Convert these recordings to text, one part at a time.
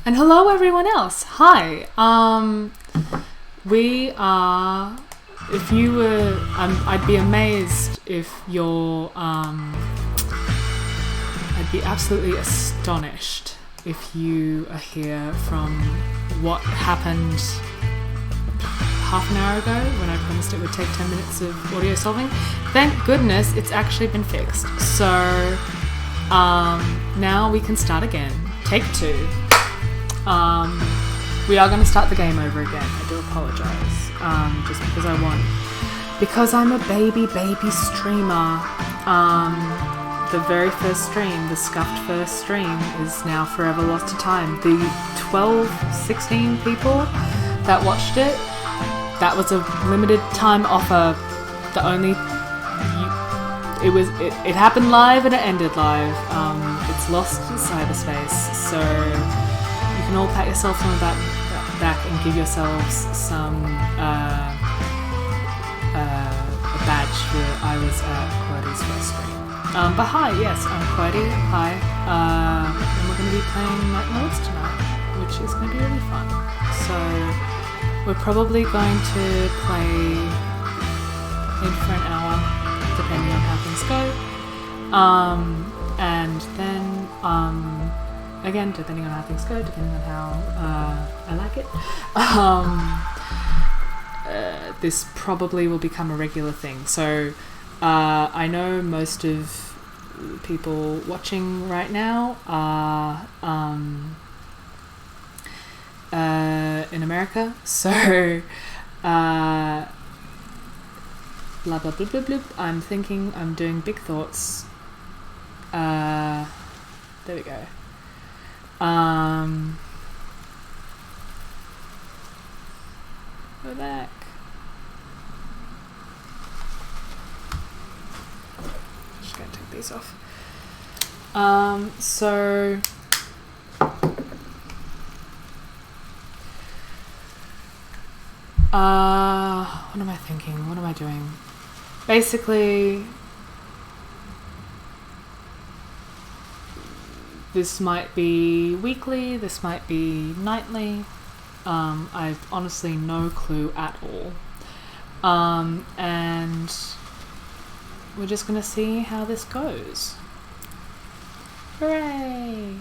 And hello everyone else. Hi. We are, if you were, I'd be amazed if you're, I'd be absolutely astonished if you are here from what happened half an hour ago when I promised it would take 10 minutes of audio solving. Thank goodness it's actually been fixed. So now we can start again. Take two. We are going to start the game over again. I do apologise. Just because I'm a baby streamer. The very first stream, the scuffed first stream, is now forever lost to time. The 16 people that watched it, that was a limited time offer. It happened live and it ended live. It's lost in cyberspace, so you can all pat yourselves on the back and give yourselves some a badge for I was at Qwerty's first stream. But hi, yes, I'm Qwerty. Hi, and we're going to be playing NITW tonight, which is going to be really fun. So we're probably going to play in for an hour, depending on how things go. And then, again, depending on how things go, depending on how I like it, this probably will become a regular thing. So I know most of the people watching right now are in America, so blah blah blah blah blah. I'm doing big thoughts. There we go. We're back. Just gonna take these off. So what am I thinking? What am I doing? Basically, this might be weekly, this might be nightly. I've honestly no clue at all. And we're just gonna see how this goes. Hooray!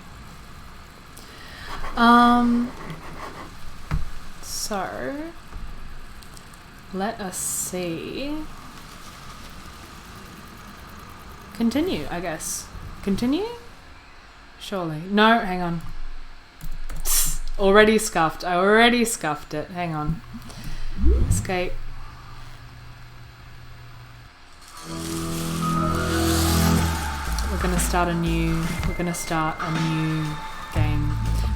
So let us see. Continue, I guess. Continue? Surely. No, hang on. Already scuffed. I already scuffed it. Hang on. Escape. We're gonna start a new game,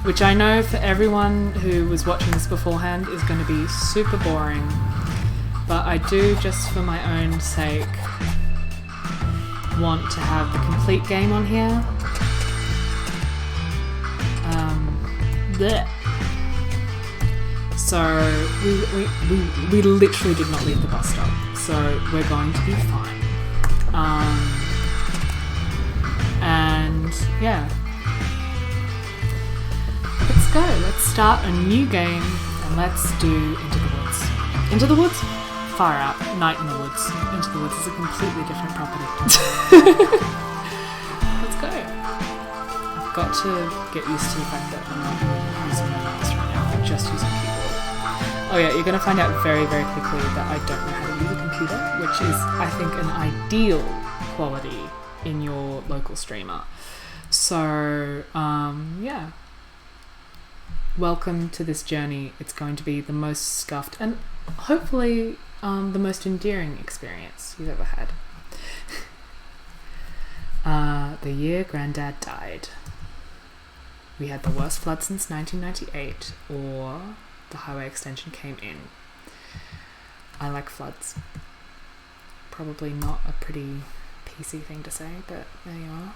which I know for everyone who was watching this beforehand is going to be super boring, but I do, just for my own sake, want to have the complete game on here. Blech. So we literally did not leave the bus stop, so we're going to be fine. And yeah, let's go. Let's start a new game and let's do Into the Woods. Into the Woods? Far out. Night in the Woods. Into the Woods is a completely different property. Let's go. I've got to get used to the fact that I'm not using my mouse right now. I'm just using a keyboard. Oh yeah, you're going to find out very, very quickly that I don't know how to use a computer, which is, I think, an ideal quality in your local streamer. So, yeah. Welcome to this journey. It's going to be the most scuffed and hopefully the most endearing experience you've ever had. The year Granddad died. We had the worst flood since 1998, or the highway extension came in. I like floods. Probably not a pretty PC thing to say, but there you are.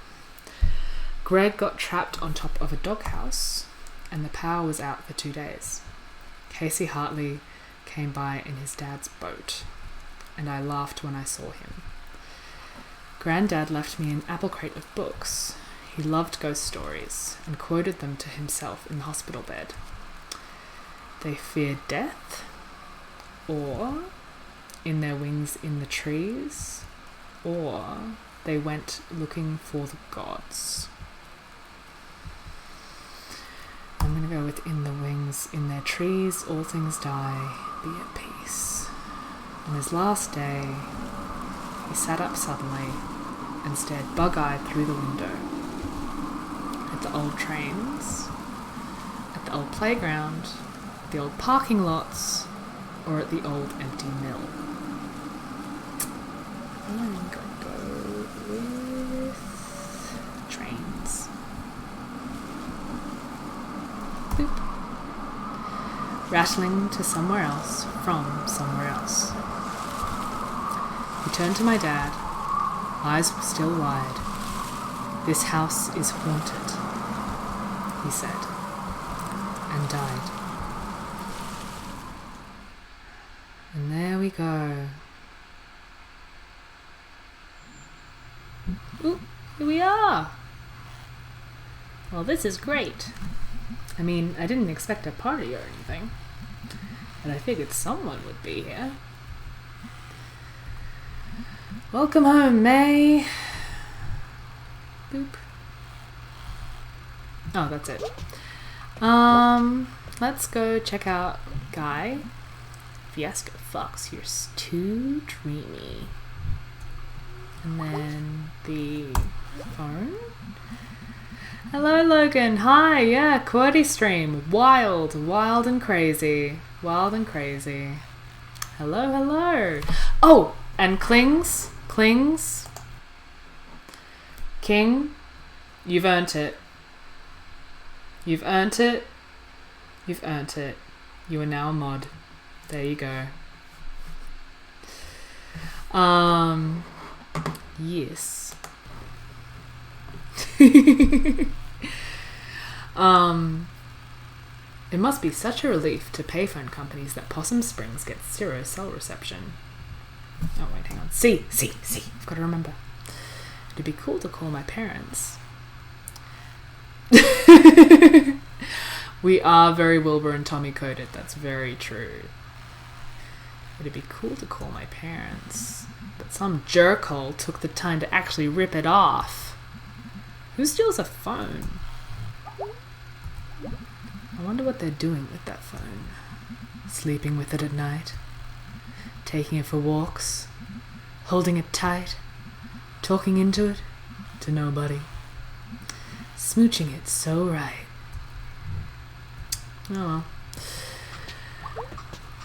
Greg got trapped on top of a doghouse and the power was out for 2 days. Casey Hartley came by in his dad's boat and I laughed when I saw him. Granddad left me an apple crate of books. He loved ghost stories and quoted them to himself in the hospital bed. They feared death, or in their wings in the trees, or they went looking for the gods. I'm going to go with in the wings, in their trees, all things die, be at peace. On his last day, he sat up suddenly and stared bug-eyed through the window at the old trains, at the old playground, at the old parking lots, or at the old empty mill. I'm going to go with trains. Boop. Rattling to somewhere else, from somewhere else. He turned to my dad. Eyes were still wide. "This house is haunted," he said, and died. And there we go. Ooh, here we are. Well, this is great. I mean, I didn't expect a party or anything, but I figured someone would be here. Welcome home, Mae. Boop. Oh, that's it. Let's go check out Guy. Fiasco Fox, you're too dreamy. And then the phone. Hello, Logan. Hi, yeah, QWERTY stream. Wild and crazy. Wild and crazy. Hello. Oh, and Clings. King, you've earned it. You've earned it. You are now a mod. There you go. Yes. It must be such a relief to payphone companies that Possum Springs gets 0 cell reception. Oh wait, hang on. See. I've got to remember. It'd be cool to call my parents. We are very Wilbur and Tommy coded. That's very true. It'd be cool to call my parents, but some jerkhole took the time to actually rip it off. Who steals a phone? I wonder what they're doing with that phone. Sleeping with it at night, taking it for walks, holding it tight, talking into it to nobody, smooching it so right. Oh well.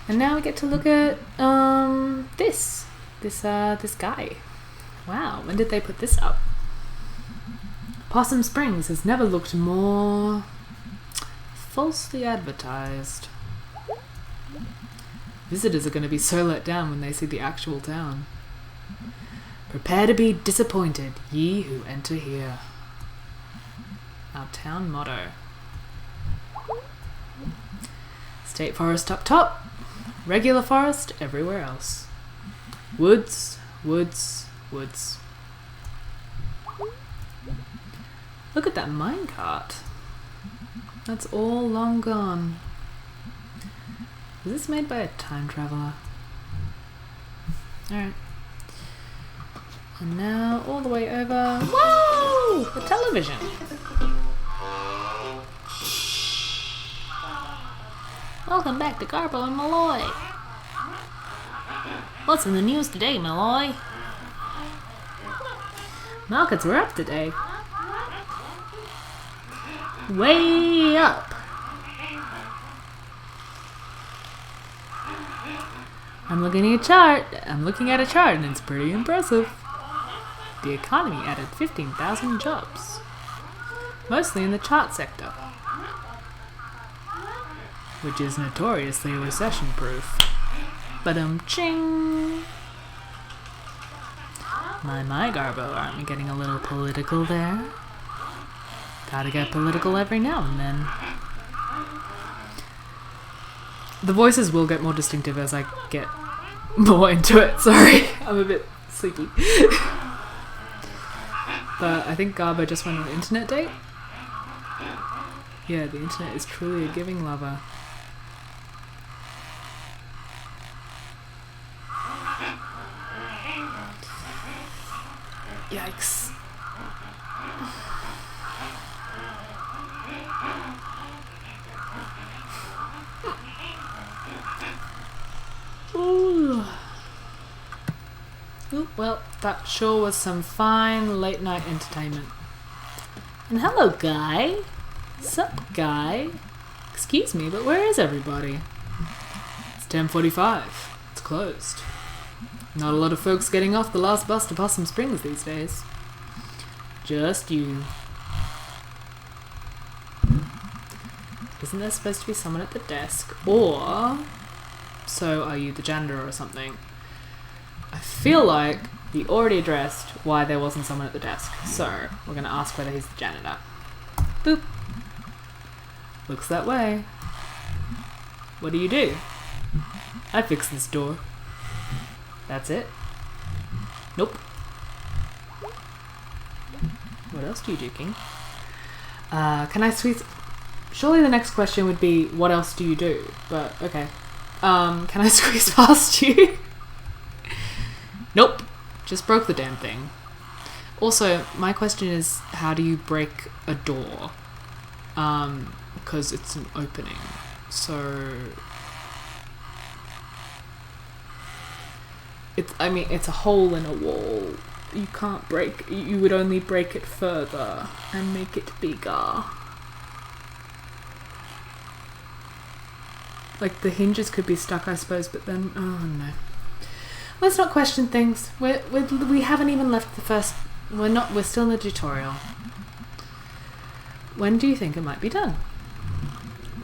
And now we get to look at this guy. Wow, when did they put this up? Possum Springs has never looked more falsely advertised. Visitors are going to be so let down when they see the actual town. Prepare to be disappointed, ye who enter here. Our town motto. State forest up top, regular forest everywhere else. Woods. Look at that minecart. That's all long gone. Was this made by a time traveler? Alright. And now all the way over. Whoa! The television. Welcome back to Garbo and Malloy. What's in the news today, Malloy? Markets were up today. Way up. I'm looking at a chart and it's pretty impressive. The economy added 15,000 jobs. Mostly in the chart sector, which is notoriously recession-proof. Ching. My Garbo, aren't we getting a little political there? Gotta get political every now and then. The voices will get more distinctive as I get more into it. Sorry, I'm a bit sleepy. But I think Garbo just went on an internet date. Yeah, the internet is truly a giving lover. Yikes. Ooh. Ooh, well, that sure was some fine late night entertainment. And hello, Guy. Sup, Guy? Excuse me, but where is everybody? It's 10:45. It's closed. Not a lot of folks getting off the last bus to Possum Springs these days. Just you. Isn't there supposed to be someone at the desk? Or, so are you the janitor or something? I feel like you already addressed why there wasn't someone at the desk. So, we're going to ask whether he's the janitor. Boop. Looks that way. What do you do? I fixed this door. That's it? Nope. What else do you do, King? Can I squeeze... Surely the next question would be, what else do you do? But, okay. Can I squeeze past you? Nope. Just broke the damn thing. Also, my question is, how do you break a door? Because it's an opening. So... It's a hole in a wall. You can't break... You would only break it further and make it bigger. Like, the hinges could be stuck, I suppose, but then... Oh, no. Let's not question things. We haven't even left the first... We're still in the tutorial. When do you think it might be done?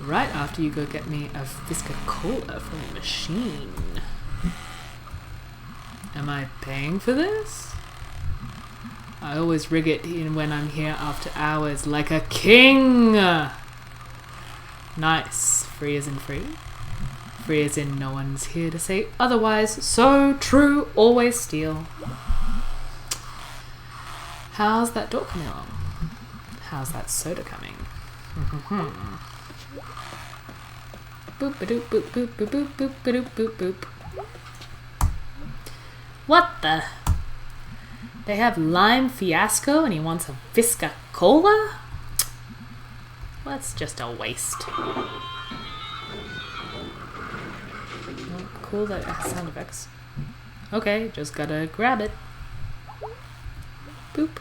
Right after you go get me a Visca Cola from the machine. Am I paying for this? I always rig it in when I'm here after hours like a king! Nice. Free as in free? Free as in no one's here to say otherwise. So true, always steal. How's that door coming along? How's that soda coming? Boop ba doop boop boop boop boop boop ba doop boop boop. What the? They have lime fiasco and he wants a Visca Cola? Well, that's just a waste. Oh, cool, that sound effects. Okay, just gotta grab it. Boop.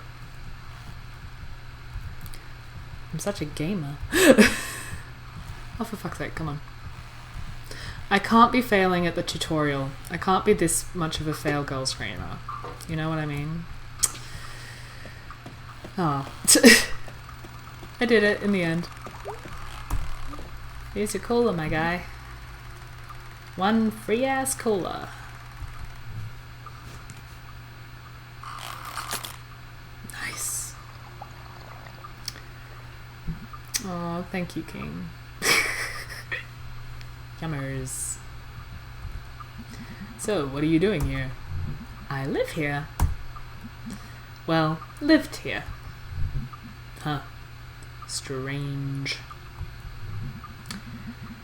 I'm such a gamer. Oh, for fuck's sake, come on. I can't be failing at the tutorial. I can't be this much of a fail girl screamer. You know what I mean? Oh. I did it in the end. Here's your cola, my guy. One free ass cola. Nice. Oh, thank you, King. Yummers. So, what are you doing here? I live here. Well, lived here. Huh. Strange.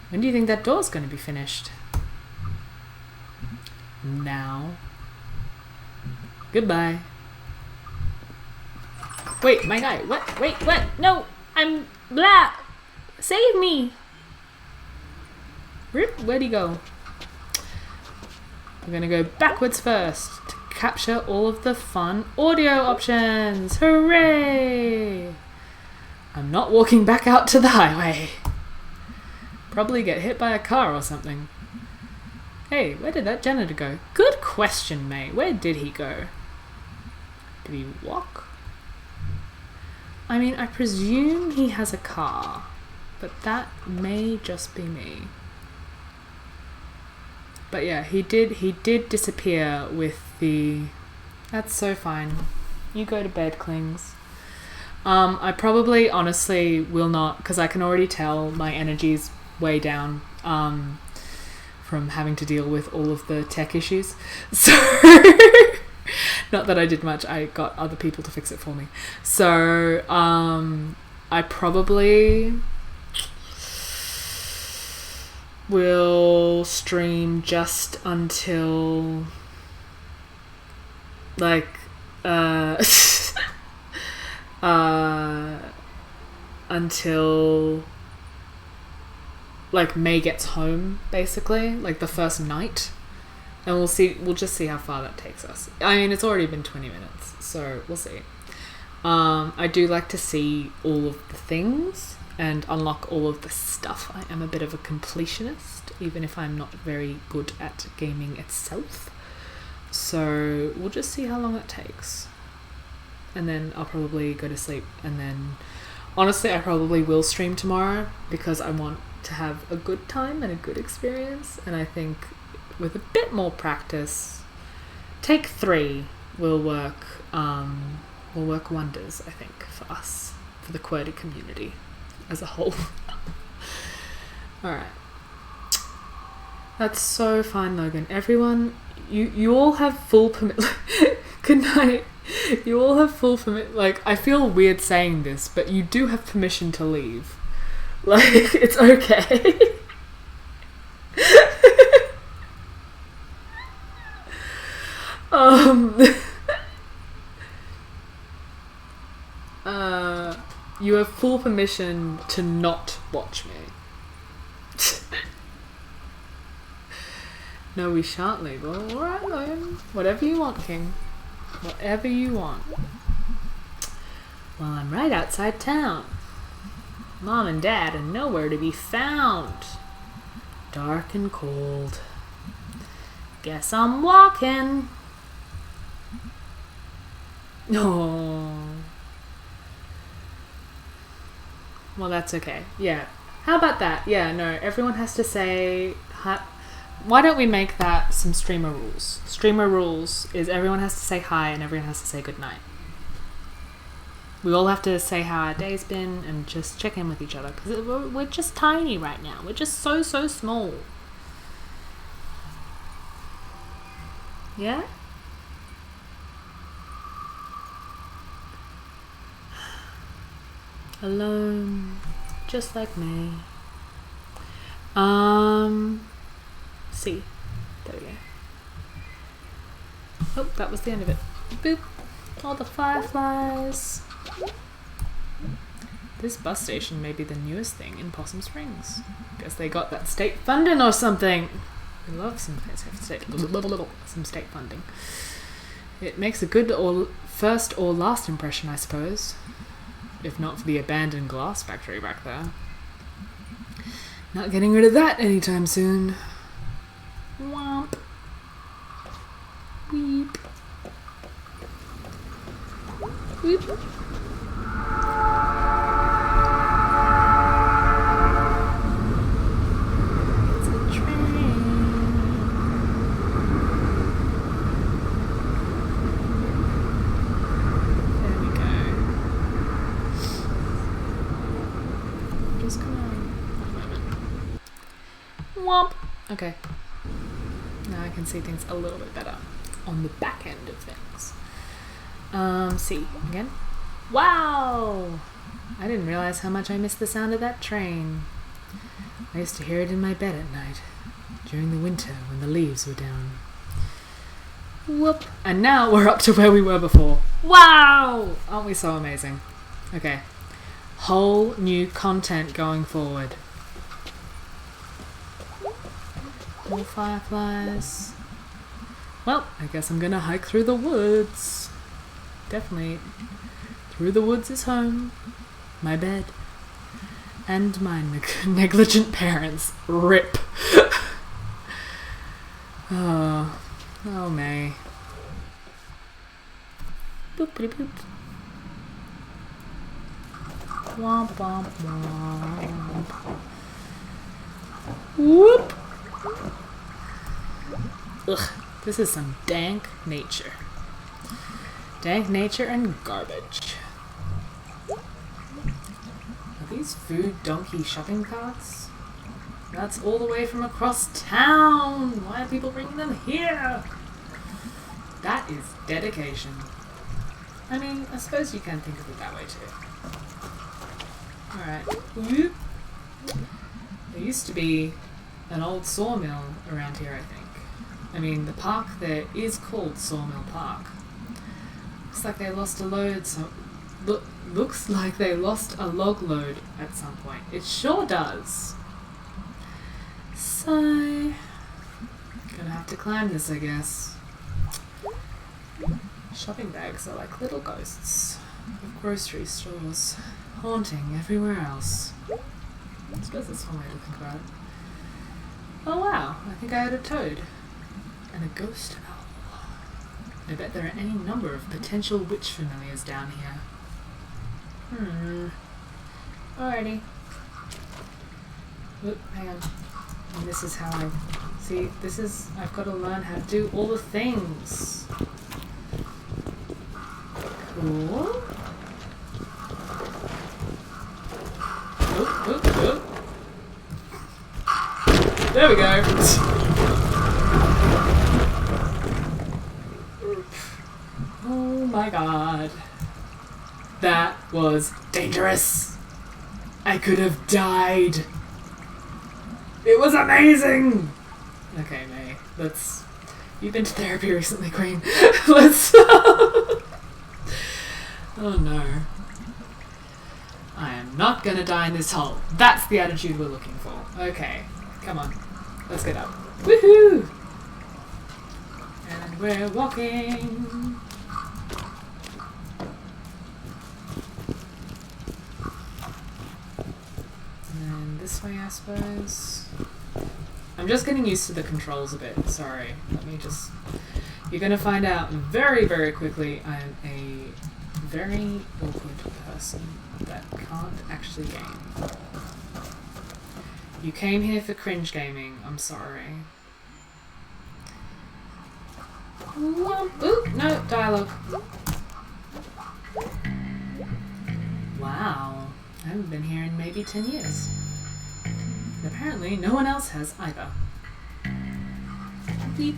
When do you think that door's going to be finished? Now. Goodbye. Wait, my guy. What? Wait, what? No! I'm... Blah! Save me! Rip, where'd he go? We're gonna go backwards first to capture all of the fun audio options. Hooray! I'm not walking back out to the highway. Probably get hit by a car or something. Hey, where did that janitor go? Good question, Mae. Where did he go? Did he walk? I mean, I presume he has a car, but that may just be me. But yeah, he did disappear with the... That's so fine. You go to bed, Klings. I probably honestly will not, because I can already tell my energy's way down from having to deal with all of the tech issues. So Not that I did much. I got other people to fix it for me. So I probably will stream just until like until like May gets home, basically, like the first night, and we'll just see how far that takes us. I mean, it's already been 20 minutes, so we'll see. I do like to see all of the things and unlock all of the stuff. I am a bit of a completionist, even if I'm not very good at gaming itself. So we'll just see how long it takes. And then I'll probably go to sleep. And then, honestly, I probably will stream tomorrow because I want to have a good time and a good experience. And I think with a bit more practice, take 3 will work wonders, I think, for us, for the QWERTY community as a whole. Alright. That's so fine, Logan. Everyone, you all have full permit. Good night. You all have full permit. Like, I feel weird saying this, but you do have permission to leave. Like, it's okay. You have full permission to not watch me. No, we shan't leave. Well, alright, Logan. Whatever you want, King. Whatever you want. Well, I'm right outside town. Mom and Dad are nowhere to be found. Dark and cold. Guess I'm walking. Oh. Well, that's okay. Yeah. How about that? Yeah, no, everyone has to say hi. Why don't we make that some streamer rules? Streamer rules is everyone has to say hi and everyone has to say goodnight. We all have to say how our day's been and just check in with each other because we're just tiny right now. We're just so small. Yeah? Alone, just like me. See. There we go. Oh, that was the end of it. Boop. All the fireflies. This bus station may be the newest thing in Possum Springs. Guess they got that state funding or something. We love some state funding. It makes a good or first or last impression, I suppose. If not for the abandoned glass factory back there. Not getting rid of that anytime soon. Womp. Weep. Weep. It's a train. There we go. Just come on. Womp. Okay. Now I can see things a little bit better on the back end of things. See again. Wow! I didn't realize how much I missed the sound of that train. I used to hear it in my bed at night during the winter when the leaves were down. Whoop! And now we're up to where we were before. Wow! Aren't we so amazing? Okay. Whole new content going forward. More fireflies. Well, I guess I'm gonna hike through the woods. Definitely. Through the woods is home. My bed. And my negligent parents. RIP. Oh, May. Boopity boop. Womp womp womp. Whoop. Ugh, this is some dank nature. Dank nature and garbage. Are these food donkey shopping carts? That's all the way from across town. Why are people bringing them here? That is dedication. I mean, I suppose you can think of it that way too. Alright. Whoop. There used to be an old sawmill around here, I think. I mean, the park there is called Sawmill Park. Looks like they lost a load, so... looks like they lost a log load at some point. It sure does. So... gonna have to climb this, I guess. Shopping bags are like little ghosts of grocery stores, haunting everywhere else. I suppose that's one way to think about it. Oh wow, I think I had a toad. And a ghost owl. I bet there are any number of potential witch familiars down here. Alrighty. Oop, hang on. And this is how I... See, this is... I've got to learn how to do all the things. Cool. Oop, oop, oop. There we go. Oh my god. That was dangerous. I could have died. It was amazing. Okay, Mae, let's... You've been to therapy recently, Queen. Let's... Oh no. I am not gonna die in this hole. That's the attitude we're looking for. Okay, come on. Let's get up. Woohoo! And we're walking. And this way, I suppose. I'm just getting used to the controls a bit. Sorry. Let me just... You're gonna find out very, very quickly I'm a very awkward person that can't actually game. You came here for cringe gaming, I'm sorry. Ooh, no, dialogue. Wow, I haven't been here in maybe 10 years. And apparently no one else has either. Beep.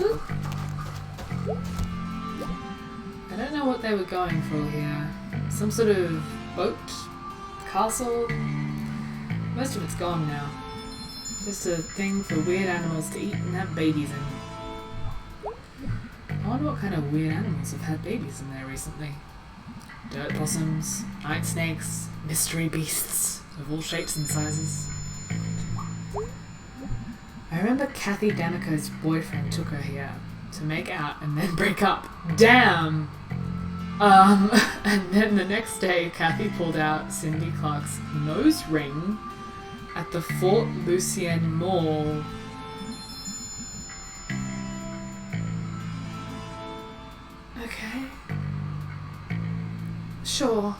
Ooh. I don't know what they were going for here. Some sort of boat? Castle? Most of it's gone now. Just a thing for weird animals to eat and have babies in. I wonder what kind of weird animals have had babies in there recently. Dirt possums, night snakes, mystery beasts of all shapes and sizes. I remember Kathy Damico's boyfriend took her here to make out and then break up. Damn! And then the next day, Kathy pulled out Cindy Clark's nose ring at the Fort Lucien Mall. Okay. Sure.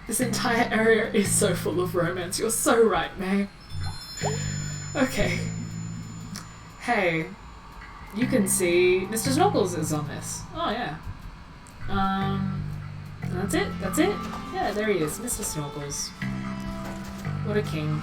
This entire area is so full of romance. You're so right, Mae. Okay. Hey. You can see Mr. Snorkels is on this. Oh, yeah. That's it? That's it? Yeah, there he is. Mr. Snorkels. What a king.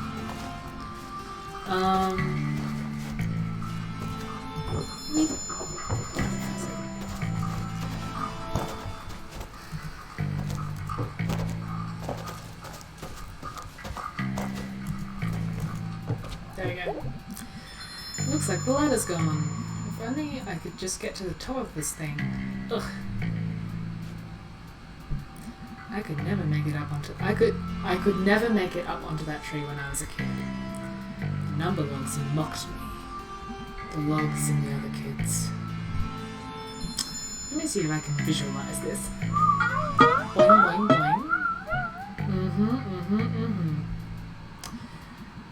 There we go. Looks like the ladder's gone. If only I could just get to the top of this thing. Ugh. I could never make it up onto... I could never make it up onto that tree when I was a kid. The number logs mocked me. The logs and the other kids. Let me see if I can visualize this. Boing, boing, boing.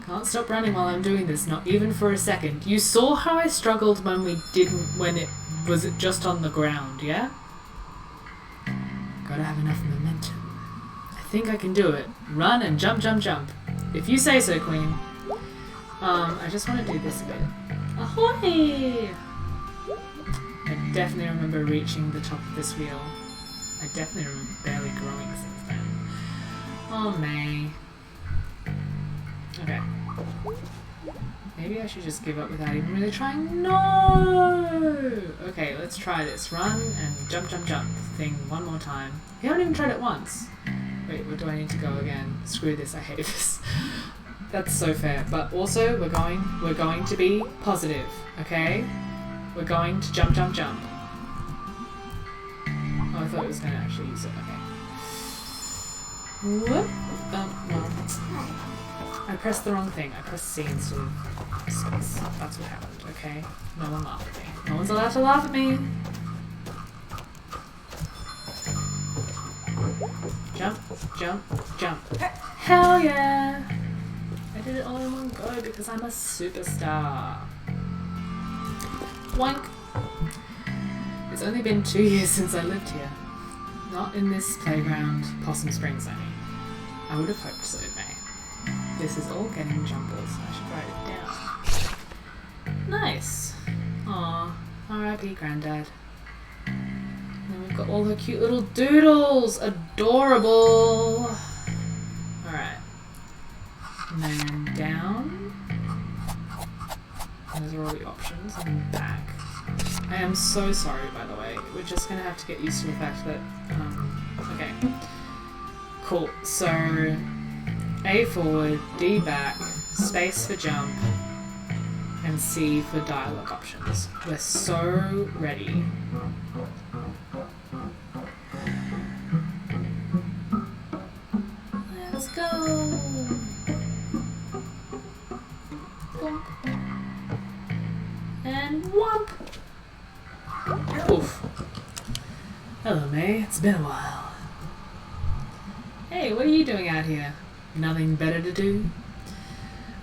Can't stop running while I'm doing this, not even for a second. You saw how I struggled when it was just on the ground, yeah? Gotta have enough momentum. I think I can do it. Run and jump, jump, jump. If you say so, Queen. I just want to do this a bit. Ahoy! I definitely remember reaching the top of this wheel. I definitely remember barely growing since then. Oh, Mae. Okay. Maybe I should just give up without even really trying. No! Okay, let's try this. Run and jump, jump, jump thing one more time. You haven't even tried it once. Wait, where do I need to go again? Screw this, I hate this. That's so fair. But also, we're going to be positive, okay? We're going to jump, jump, jump. Oh, I thought it was going to actually use it. Okay. Whoop. Oh, no. I pressed the wrong thing. I pressed C instead of space. That's what happened, okay? No one laughed at me. No one's allowed to laugh at me. Jump, jump, jump. Hell yeah! I did it all in one go because I'm a superstar. Wank! It's only been 2 years since I lived here. Not in this playground, Possum Springs, I mean. I would have hoped so, Mae. This is all getting jumbled, so I should write it down. Nice. Aw, R.I.P. Granddad. And then we've got all her cute little doodles. Adorable. Alright. And then down. And those are all the options. And then back. I am so sorry, by the way. We're just going to have to get used to the fact that... okay. Cool. So, A forward, D back, space for jump, and C for dialogue options. We're so ready. Let's go! Womp. And whomp! Oof. Hello, Mae. It's been a while. Hey, what are you doing out here? Nothing better to do?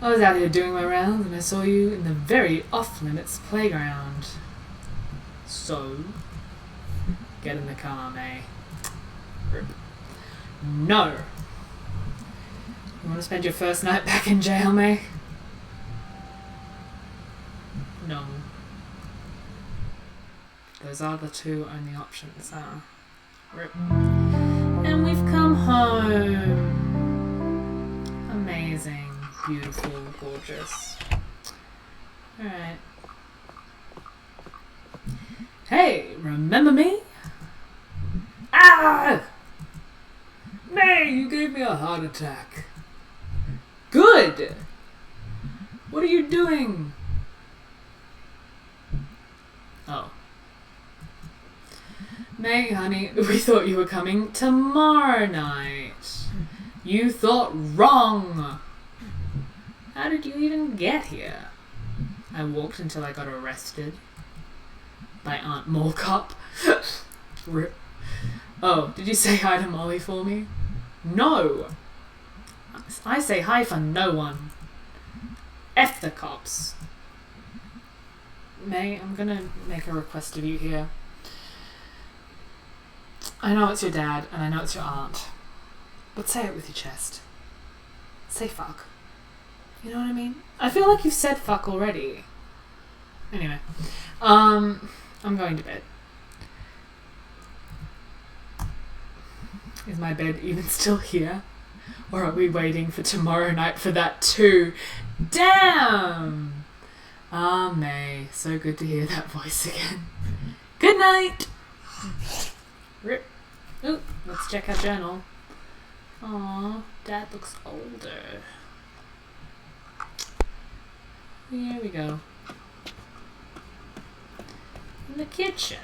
I was out here doing my rounds and I saw you in the very off-limits playground. So, get in the car, Mae. Rip. No! You want to spend your first night back in jail, Mae? No. Those are the two only options, Rip. And we've come home. Amazing, beautiful, gorgeous. Alright. Hey, remember me? Ah! Mae, you gave me a heart attack. Good! What are you doing? Oh. Mae, honey, we thought you were coming tomorrow night. You thought wrong. How did you even get here? I walked until I got arrested by Aunt Molecop. Rip. Oh, did you say hi to Molly for me? No. I say hi for no one. F the cops. Mae, I'm gonna make a request of you here. I know it's your dad, and I know it's your aunt. But say it with your chest. Say fuck. You know what I mean? I feel like you've said fuck already. Anyway. I'm going to bed. Is my bed even still here? Or are we waiting for tomorrow night for that too? Damn! Ah, Mae. So good to hear that voice again. Good night! Rip. Ooh, let's check our journal. Aww, Dad looks older. Here we go. In the kitchen.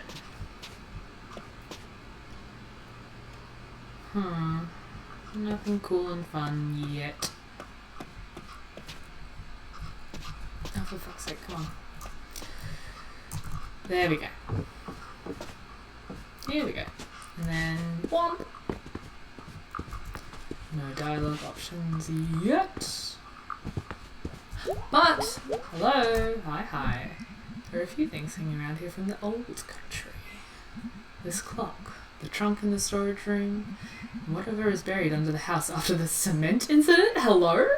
Nothing cool and fun yet. Oh, for fuck's sake, come on. There we go. Here we go. And then womp. No dialogue options yet. But, hello, hi. There are a few things hanging around here from the old country. This clock, the trunk in the storage room, and whatever is buried under the house after the cement incident. Hello?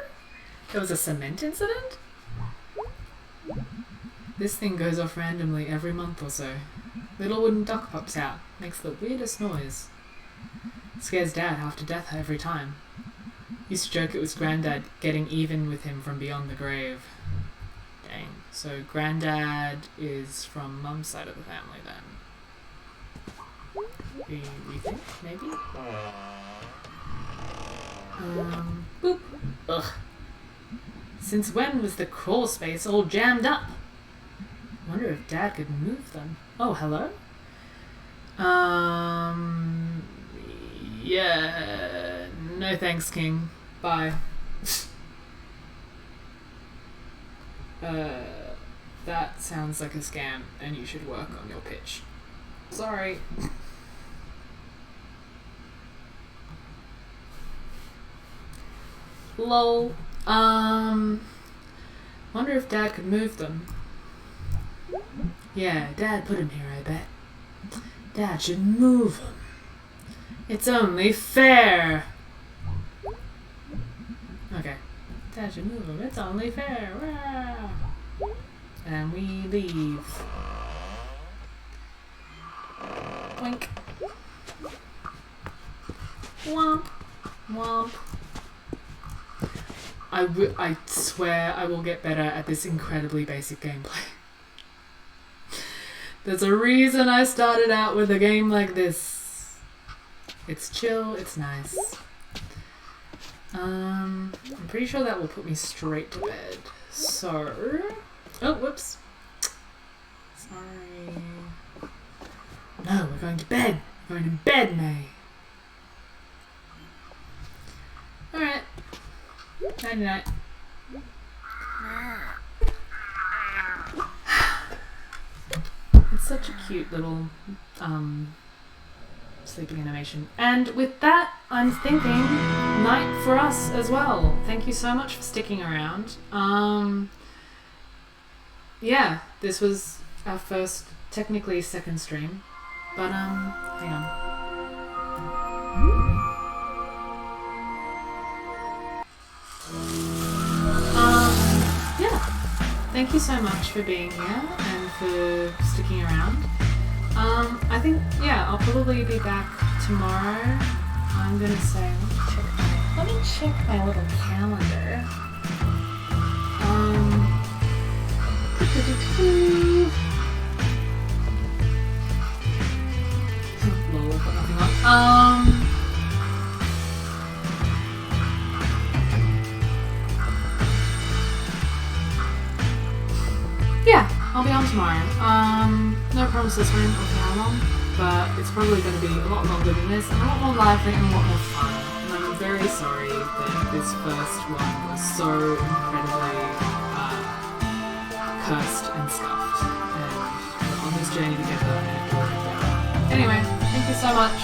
There was a cement incident? This thing goes off randomly every month or so. Little wooden duck pops out, makes the weirdest noise. Scares Dad half to death every time. Used to joke it was Granddad getting even with him from beyond the grave. Dang. So Granddad is from Mum's side of the family then. We think, maybe? Boop. Ugh. Since when was the crawl space all jammed up? Wonder if Dad could move them. Oh, hello? Yeah. No thanks, King. Bye. That sounds like a scam, and you should work on your pitch. Sorry. Lol. Wonder if Dad could move them. Yeah, Dad put him here, I bet. Dad should move him. It's only fair. Okay. Dad should move him. It's only fair. Rah. And we leave. Wink. Womp. Womp. I swear I will get better at this incredibly basic gameplay. There's a reason I started out with a game like this. It's chill, it's nice. I'm pretty sure that will put me straight to bed. So... Oh, whoops. Sorry. No, we're going to bed. We're going to bed, Mae. Alright. Night-night. It's such a cute little sleeping animation. And with that, I'm thinking night for us as well. Thank you so much for sticking around. Yeah, this was our first, technically second stream. But hang on. Yeah. Thank you so much for being here and for sticking around. I think, yeah, I'll probably be back tomorrow. I'm gonna say, let me check my little calendar. Lol, but nothing on. Yeah, I'll be on tomorrow. No promises when or for how long, but it's probably going to be a lot longer than this, and a lot more lively and a lot more fun. And I'm very sorry that this first one was so incredibly cursed and stuffed. And we're on this journey together, and it will get better. Anyway, thank you so much.